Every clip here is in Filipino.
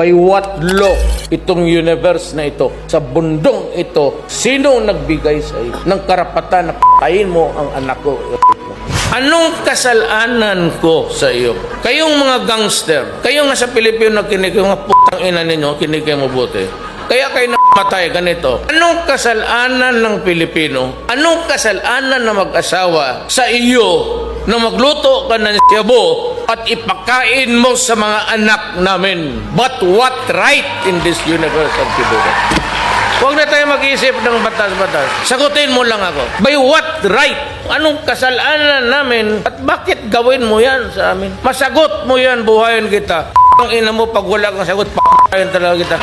By what law itong universe na ito, sa bundong ito, sino nagbigay sa iyo ng karapatan na patayin mo ang anak ko? Anong kasalanan ko sa iyo? Kayong mga gangster, kayong nasa Pilipino na kinig, yung mga putang ina ninyo, kinig kayo mabuti. Kaya kayo namatay ganito. Anong kasalanan ng Pilipino? Anong kasalanan na mag-asawa sa iyo na magluto ka ng siyabo at ipakain mo sa mga anak namin? But what right in this universe of to do that? Huwag na tayo mag-isip ng batas-batas. Sagutin mo lang ako. By what right? Anong kasalanan namin at bakit gawin mo yan sa amin? Masagot mo yan, buhayin kita. Ang ina mo, pag wala kang sagot, p***ayin talaga kita.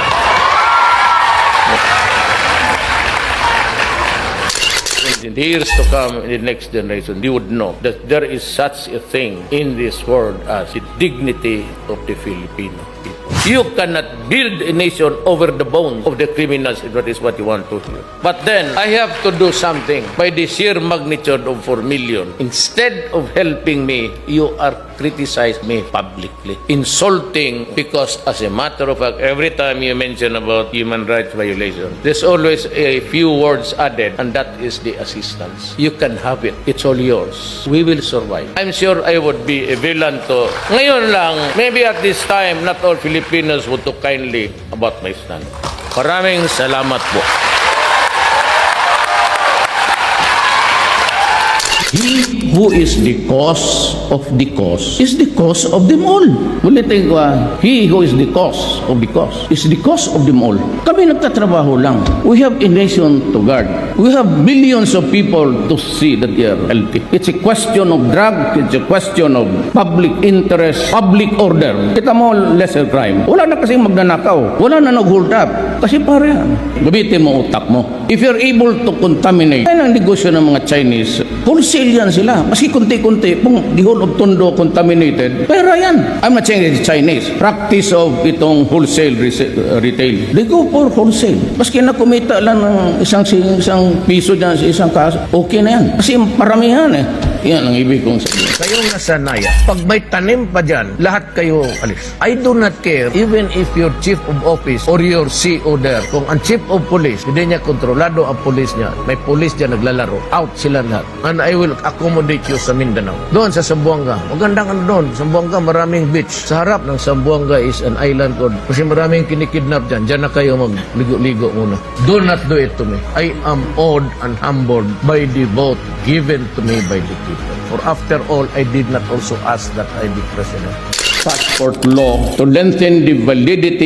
In the years to come, in the next generation, you would know that there is such a thing in this world as the dignity of the Filipino people. You cannot build a nation over the bones of the criminals, if that is what you want to hear. But then, I have to do something by the sheer magnitude of 4 million. Instead of helping me, you are criticizing me publicly. Insulting, because as a matter of fact, every time you mention about human rights violation, there's always a few words added, and that is the assistance. You can have it. It's all yours. We will survive. I'm sure I would be a villain to... Ngayon lang, maybe at this time, not all Filipinos would talk kindly about my stand. Maraming salamat po. He who is the cause of the cause is the cause of them all. Ulitin ko, he who is the cause of the cause is the cause of them all. Kami nagtatrabaho lang. We have a nation to guard. We have millions of people to see that they are healthy. It's a question of drug. It's a question of public interest, public order. Kita mo, lesser crime. Wala na kasi magnanakaw. Wala na nag-hold up. Kasi pare, gamitin mo utak mo. If you're able to contaminate, yan ang negosyo ng mga Chinese. Wholesale yan sila. Maski kunti-kunti, kung the whole of Tondo contaminated, pera yan. I'm not saying it's Chinese. Practice of itong wholesale retail. They go for wholesale. Maski na kumita lang ng isang piso dyan sa isang kaso, okay na yan. Kasi maramihan eh. Yan ang ibig kong sabihin. Kayong nasa Naya, pag may tanim pa dyan, lahat kayo alis. I do not care even if your chief of office or your CO there, kung ang chief of police, hindi niya kontrolado ang police niya, may police dyan naglalaro, out sila lahat. And I will accommodate you sa Mindanao. Doon sa Zamboanga, magandang ano doon, Zamboanga maraming beach. Sa harap ng Zamboanga is an island code. Kasi maraming kinikidnap dyan, dyan na kayo magligo-ligo muna. Do not do it to me. I am awed and humbled by the vote given to me by the people. For after all, I did not also ask that I be president. Passport law to lengthen the validity